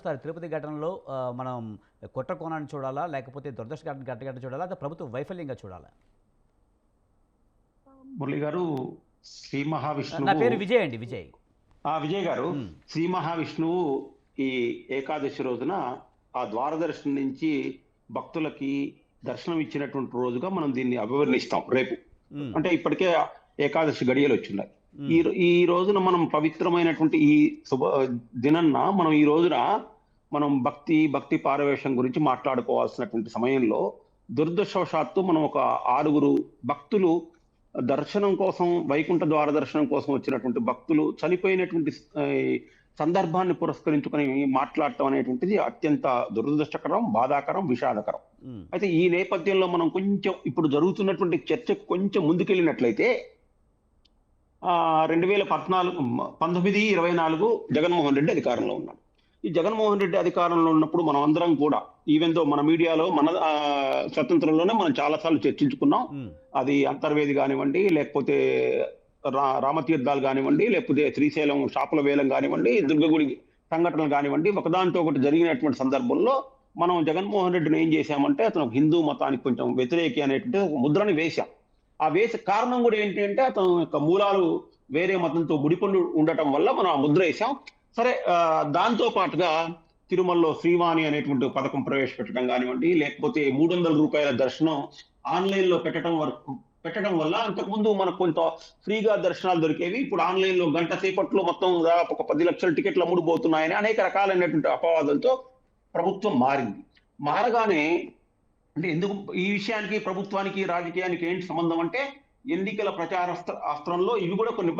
Sir Tirupati ఘటనలో మనం కుట్ర కోణాన్ని చూడాలా? లేకపోతే దురదృష్ట ఘటన చూడాలా? లేదా ప్రభుత్వ వైఫల్యంగా చూడాలా? మురళి గారు, శ్రీ నా మహావిష్ణువు. పేరు విజయ్ అండి. విజయ్. విజయ్ గారు, హ్మ్. శ్రీ మహావిష్ణువు ఈ ఏకాదశి రోజున ఆ ద్వారదర్శనం నుంచి భక్తులకి దర్శనం ఇచ్చినటువంటి రోజుగా మనం దీన్ని అభివర్ణిస్తాం రేపు. హ్మ్. అంటే ఇప్పటికే ఏకాదశి గడియలు వచ్చిన్నాయి. హ్మ్. ఈ రోజున మనం పవిత్రమైనటువంటి ఈ శుభ దినన్న మనం ఈ రోజున మనం భక్తి పారవేశం గురించి మాట్లాడుకోవాల్సినటువంటి సమయంలో దురదృష్టవశాత్తు మనం ఒక 6 భక్తులు దర్శనం కోసం, వైకుంఠ ద్వార దర్శనం కోసం వచ్చినటువంటి భక్తులు చనిపోయినటువంటి ఈ సందర్భాన్ని పురస్కరించుకొని మాట్లాడటం అనేటువంటిది అత్యంత దురదృష్టకరం, బాధాకరం, విషాదకరం. హ్మ్. అయితే ఈ నేపథ్యంలో మనం కొంచెం ఇప్పుడు జరుగుతున్నటువంటి చర్చకు కొంచెం ముందుకెళ్ళినట్లయితే 2014 19, 24 జగన్మోహన్ రెడ్డి అధికారంలో ఉన్నాడు. ఈ జగన్మోహన్ రెడ్డి అధికారంలో ఉన్నప్పుడు మనం అందరం కూడా ఈవెన్ దో మన మీడియాలో మన స్వతంత్రంలోనే మనం చాలా సార్లు చర్చించుకున్నాం. హ్మ్. అది అంతర్వేది కానివ్వండి, లేకపోతే రామతీర్థాలు కానివ్వండి, లేకపోతే శ్రీశైలం షాపుల వేలం కానివ్వండి, దుర్గగుడి సంఘటనలు కానివ్వండి, ఒకదానితో ఒకటి జరిగినటువంటి సందర్భంలో మనం జగన్మోహన్ రెడ్డిని ఏం చేశామంటే అతను హిందూ మతానికి కొంచెం వ్యతిరేకి అనేటువంటి ఒక ముద్రని వేశాం. ఆ వేసే కారణం కూడా ఏంటి అంటే అతను యొక్క మూలాలు వేరే మతంతో ముడిపడి ఉండటం వల్ల మనం ఆ ముద్ర వేసాం. సరే, దాంతో పాటుగా తిరుమలలో శ్రీవాణి అనేటువంటి పథకం ప్రవేశపెట్టడం కానివ్వండి, లేకపోతే రూ. 300 దర్శనం ఆన్లైన్ లో పెట్టడం వల్ల అంతకుముందు మనకు కొంత ఫ్రీగా దర్శనాలు దొరికేవి. ఇప్పుడు ఆన్లైన్ లో గంట సేపట్లో మొత్తం దాదాపు ఒక 10 లక్షల టికెట్లు అమ్ముడుపోతున్నాయని అనేక రకాలైనటువంటి అపవాదులతో ప్రభుత్వం మారింది. మారగానే అంటే ఎందుకు ఈ విషయానికి ప్రభుత్వానికి రాజకీయానికి ఏంటి సంబంధం అంటే ఎన్నికల ప్రచార అస్త్రంలో ఇవి కూడా కొన్ని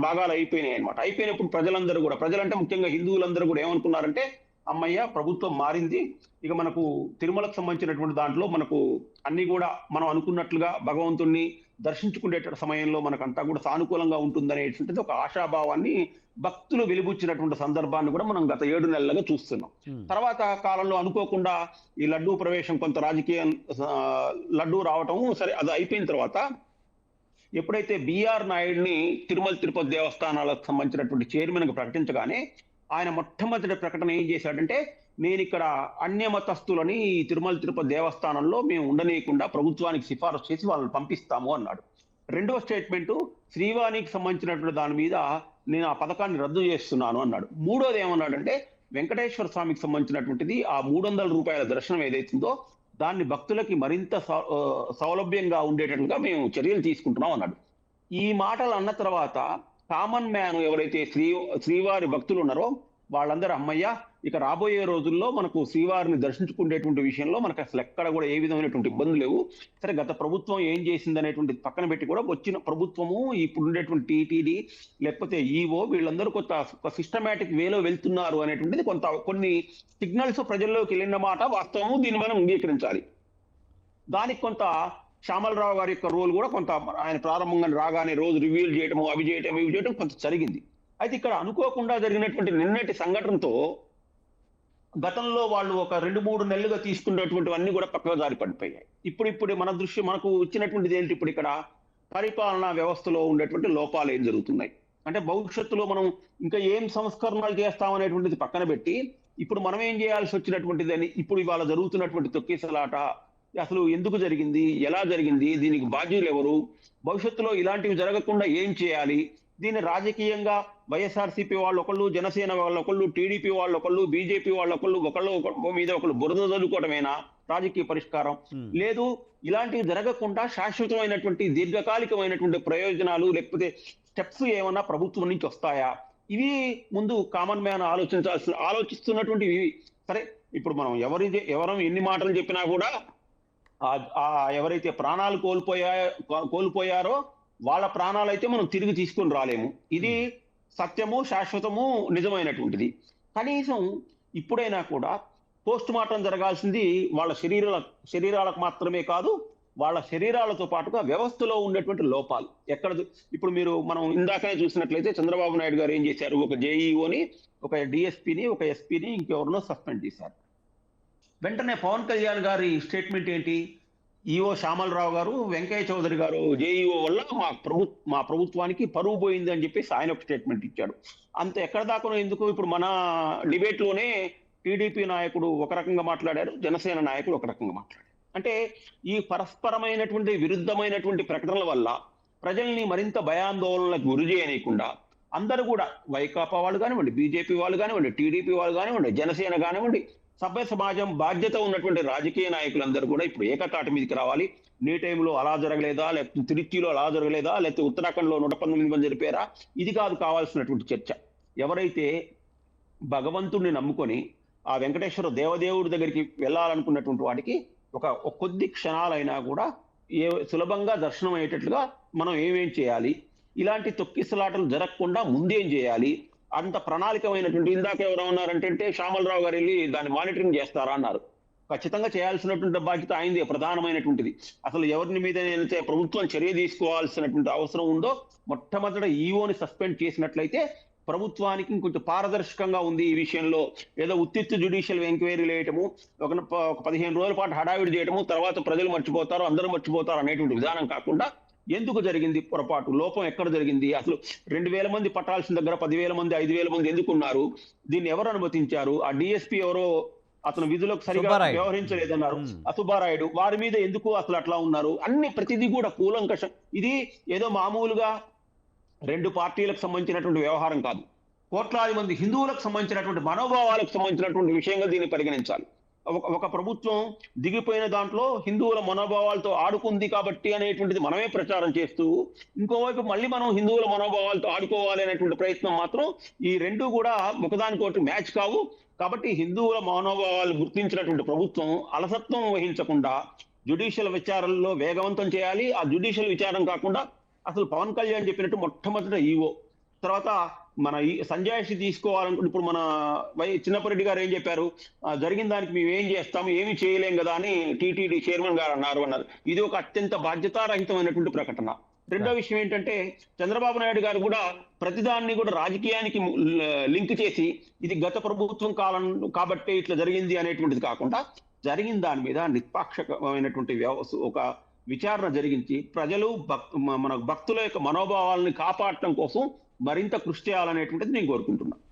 భాగాలు అయిపోయినాయి అనమాట. అయిపోయినప్పుడు ప్రజలంటే ముఖ్యంగా హిందువులందరూ కూడా ఏమనుకున్నారంటే అమ్మయ్య ప్రభుత్వం మారింది, ఇక మనకు తిరుమలకు సంబంధించినటువంటి దాంట్లో మనకు అన్ని కూడా మనం అనుకున్నట్లుగా భగవంతుణ్ణి దర్శించుకునే సమయంలో మనకంతా కూడా సానుకూలంగా ఉంటుందనేటువంటిది ఒక ఆశాభావాన్ని భక్తులు వెలిబుచ్చినటువంటి సందర్భాన్ని కూడా మనం గత 7 నెలలుగా చూస్తున్నాం. హ్మ్. తర్వాత కాలంలో అనుకోకుండా ఈ లడ్డూ ప్రవేశం కొంత రాజకీయం, లడ్డూ రావటం సరే అది అయిపోయిన తర్వాత ఎప్పుడైతే బిఆర్ నాయుడిని తిరుమల తిరుపతి దేవస్థానాలకు సంబంధించినటువంటి చైర్మన్ గా ప్రకటించగానే ఆయన మొట్టమొదటి ప్రకటన ఏం చేశాడంటే నేను ఇక్కడ అన్య మతస్థులని ఈ తిరుమల తిరుపతి దేవస్థానంలో మేము ఉండనీయకుండా ప్రభుత్వానికి సిఫారసు చేసి వాళ్ళని పంపిస్తాము అన్నాడు. రెండవ స్టేట్మెంట్ శ్రీవాణికి సంబంధించినటువంటి దాని మీద నేను ఆ పథకాన్ని రద్దు చేస్తున్నాను అన్నాడు. మూడోది ఏమన్నాడంటే వెంకటేశ్వర స్వామికి సంబంధించినటువంటిది ఆ రూ. 300 దర్శనం ఏదైతుందో దాన్ని భక్తులకి మరింత సౌలభ్యంగా ఉండేటట్లుగా మేము చర్యలు తీసుకుంటున్నాం అన్నాడు. ఈ మాటలు అన్న తర్వాత కామన్ మ్యాన్ ఎవరైతే శ్రీవారి భక్తులు ఉన్నారో వాళ్ళందరూ అమ్మయ్య ఇక రాబోయే రోజుల్లో మనకు శ్రీవారిని దర్శించుకునేటువంటి విషయంలో మనకు అసలు ఎక్కడ కూడా ఏ విధమైనటువంటి ఇబ్బందులు లేవు. సరే, గత ప్రభుత్వం ఏం చేసింది అనేటువంటి పక్కన పెట్టి కూడా వచ్చిన ప్రభుత్వము ఇప్పుడు ఉండేటువంటి టీటీడీ లేకపోతే ఈవో వీళ్ళందరూ ఒక సిస్టమేటిక్ వేలో వెళ్తున్నారు అనేటువంటిది కొన్ని సిగ్నల్స్ ప్రజల్లోకి వెళ్ళిన మాట వాస్తవము. దీన్ని మనం అంగీకరించాలి. దానికి కొంత శ్యామలరావు గారి యొక్క రోల్ కూడా కొంత ఆయన ప్రారంభంగా రాగానే రోజు రివ్యూలు చేయటము ఇవి చేయటం కొంత జరిగింది. అయితే ఇక్కడ అనుకోకుండా జరిగినటువంటి నిన్నటి సంఘటనతో గతంలో వాళ్ళు ఒక 2-3 నెలలుగా తీసుకున్నటువంటివన్నీ కూడా పక్కగా జారి పడిపోయాయి. ఇప్పుడు మనకు ఇచ్చినటువంటిది ఏంటి? ఇప్పుడు ఇక్కడ పరిపాలనా వ్యవస్థలో ఉండేటువంటి లోపాలు ఏం జరుగుతున్నాయి అంటే భవిష్యత్తులో మనం ఇంకా ఏం సంస్కరణలు చేస్తామనేటువంటిది పక్కన పెట్టి ఇప్పుడు మనం ఏం చేయాల్సి వచ్చినటువంటిది అని ఇప్పుడు ఇవాళ జరుగుతున్నటువంటి తొక్కిసలాట అసలు ఎందుకు జరిగింది, ఎలా జరిగింది, దీనికి బాధ్యులు ఎవరు, భవిష్యత్తులో ఇలాంటివి జరగకుండా ఏం చేయాలి, దీన్ని రాజకీయంగా వైఎస్ఆర్సీపీ వాళ్ళు ఒకళ్ళు, జనసేన వాళ్ళు ఒకళ్ళు, టీడీపీ వాళ్ళు ఒకళ్ళు, బీజేపీ వాళ్ళు ఒకళ్ళు మీద ఒకళ్ళు బురద చదువుకోవటమేనా రాజకీయ పరిష్కారం? లేదు, ఇలాంటివి జరగకుండా శాశ్వతమైనటువంటి దీర్ఘకాలికమైనటువంటి ప్రయోజనాలు లేకపోతే స్టెప్స్ ఏమన్నా ప్రభుత్వం నుంచి వస్తాయా? ఇవి ముందు కామన్ మ్యాన్ ఆలోచిస్తున్నటువంటివి. సరే, ఇప్పుడు మనం ఎవరం ఎన్ని మాటలు చెప్పినా కూడా ఎవరైతే ప్రాణాలు కోల్పోయారో వాళ్ళ ప్రాణాలు అయితే మనం తిరిగి తీసుకొని రాలేము. ఇది సత్యము, శాశ్వతము, నిజమైనటువంటిది. కనీసం ఇప్పుడైనా కూడా పోస్ట్ మార్టం జరగాల్సింది వాళ్ళ శరీరాలకు మాత్రమే కాదు, వాళ్ళ శరీరాలతో పాటుగా వ్యవస్థలో ఉండేటువంటి లోపాలు ఇప్పుడు మనం ఇందాకనే చూసినట్లయితే చంద్రబాబు నాయుడు గారు ఏం చేశారు? ఒక జేఈఓని, ఒక డిఎస్పీని, ఒక ఎస్పీని, ఇంకెవరినో సస్పెండ్ చేశారు. వెంటనే పవన్ కళ్యాణ్ గారి స్టేట్మెంట్ ఏంటి? ఈఓ శ్యామలరావు గారు, వెంకయ్య చౌదరి గారు జేఈఓ వల్ల మా ప్రభుత్వానికి పరువు పోయింది అని చెప్పేసి ఆయన ఒక స్టేట్మెంట్ ఇచ్చాడు. అంత ఎక్కడ దాకా ఎందుకు ఇప్పుడు మన డిబేట్ లోనే టీడీపీ నాయకుడు ఒక రకంగా మాట్లాడారు, జనసేన నాయకుడు ఒక రకంగా మాట్లాడారు. అంటే ఈ పరస్పరమైనటువంటి విరుద్ధమైనటువంటి ప్రకటనల వల్ల ప్రజల్ని మరింత భయాందోళనలకు గురి చేయనీయకుండా అందరూ కూడా వైకాపా వాళ్ళు కానివ్వండి, బీజేపీ వాళ్ళు కానివ్వండి, టీడీపీ వాళ్ళు కానివ్వండి, జనసేన కానివ్వండి, సభ్య సమాజం బాధ్యత ఉన్నటువంటి రాజకీయ నాయకులందరూ కూడా ఇప్పుడు ఏకతాటి మీదకి రావాలి. నీ టైంలో అలా జరగలేదా, లేకపోతే తిరుచిలో అలా జరగలేదా, లేకపోతే ఉత్తరాఖండ్లో 119 మంది జరిపారా, ఇది కాదు కావాల్సినటువంటి చర్చ. ఎవరైతే భగవంతుడిని నమ్ముకొని ఆ వెంకటేశ్వర దేవదేవుడి దగ్గరికి వెళ్ళాలనుకున్నటువంటి వాడికి ఒక కొద్ది క్షణాలైనా కూడా సులభంగా దర్శనం అయ్యేటట్లుగా మనం ఏమేం చేయాలి, ఇలాంటి తొక్కిసలాటలు జరగకుండా ముందేం చేయాలి, అంత ప్రణాళికమైనటువంటి, ఇందాక ఎవరు ఉన్నారంటే శ్యామలరావు గారు వెళ్ళి దాన్ని మానిటరింగ్ చేస్తారా అన్నారు. ఖచ్చితంగా చేయాల్సినటువంటి బాధ్యత ఆయనదే, ప్రధానమైనటువంటిది. అసలు ఎవరిని మీద అయితే ప్రభుత్వం చర్య తీసుకోవాల్సినటువంటి అవసరం ఉందో మొట్టమొదట ఈఓని సస్పెండ్ చేసినట్లయితే ప్రభుత్వానికి ఇంకొంచెం పారదర్శకంగా ఉంది ఈ విషయంలో. ఏదో ఉత్తిత్తు జ్యుడిషియల్ ఎంక్వైరీ వేయటము, ఒక 15 రోజుల పాటు హడావిడి చేయటము, తర్వాత ప్రజలు మర్చిపోతారు, అందరూ మర్చిపోతారు అనేటువంటి విధానం కాకుండా ఎందుకు జరిగింది పొరపాటు, లోపం ఎక్కడ జరిగింది, అసలు 2000 మంది పట్టాల్సిన దగ్గర 10,000 మంది 5,000 మంది ఎందుకు ఉన్నారు, దీన్ని ఎవరు అనుమతించారు, ఆ డిఎస్పీ ఎవరో అతను విధులకు సరిగా సుబ్బారాయుడు. వ్యవహరించలేదన్నారు, సుబ్బారాయుడు, వారి మీద ఎందుకు అసలు అట్లా ఉన్నారు, అన్ని ప్రతిదీ కూడా కూలంకషం. ఇది ఏదో మామూలుగా 2 పార్టీలకు సంబంధించినటువంటి వ్యవహారం కాదు, కోట్లాది మంది హిందువులకు సంబంధించినటువంటి మనోభావాలకు సంబంధించినటువంటి విషయంగా దీన్ని పరిగణించాలి. ఒక ప్రభుత్వం దిగిపోయిన దాంట్లో హిందువుల మనోభావాలతో ఆడుకుంది కాబట్టి అనేటువంటిది మనమే ప్రచారం చేస్తూ, ఇంకోవైపు మళ్ళీ మనం హిందువుల మనోభావాలతో ఆడుకోవాలి అనేటువంటి ప్రయత్నం మాత్రం, ఈ రెండు కూడా ఒకదానికొకటి మ్యాచ్ కావు. కాబట్టి హిందువుల మనోభావాలు గుర్తించినటువంటి ప్రభుత్వం అలసత్వం వహించకుండా జ్యుడిషియల్ విచారణలో వేగవంతం చేయాలి. ఆ జ్యుడిషియల్ విచారణ కాకుండా అసలు పవన్ కళ్యాణ్ చెప్పినట్టు మొట్టమొదట ఈవో, తర్వాత మన ఈ సంజాయిషి తీసుకోవాలనుకుంటే ఇప్పుడు మన చిన్నపరెడ్డి గారు ఏం చెప్పారు, జరిగిన దానికి మేము ఏం చేస్తాము, ఏమి చేయలేం కదా అని టీటీడీ చైర్మన్ గారు అన్నారు. ఇది ఒక అత్యంత బాధ్యతారహితమైనటువంటి ప్రకటన. రెండో విషయం ఏంటంటే, చంద్రబాబు నాయుడు గారు కూడా ప్రతిదాన్ని కూడా రాజకీయానికి లింక్ చేసి ఇది గత ప్రభుత్వం కాలం కాబట్టి ఇట్లా జరిగింది అనేటువంటిది కాకుండా, జరిగిన దాని మీద నిష్పాక్షకమైనటువంటి ఒక విచారణ జరిగించి ప్రజలు మన భక్తుల యొక్క మనోభావాలను కాపాడటం కోసం మరింత కృషి చేయాలనేటువంటిది నేను కోరుకుంటున్నాను.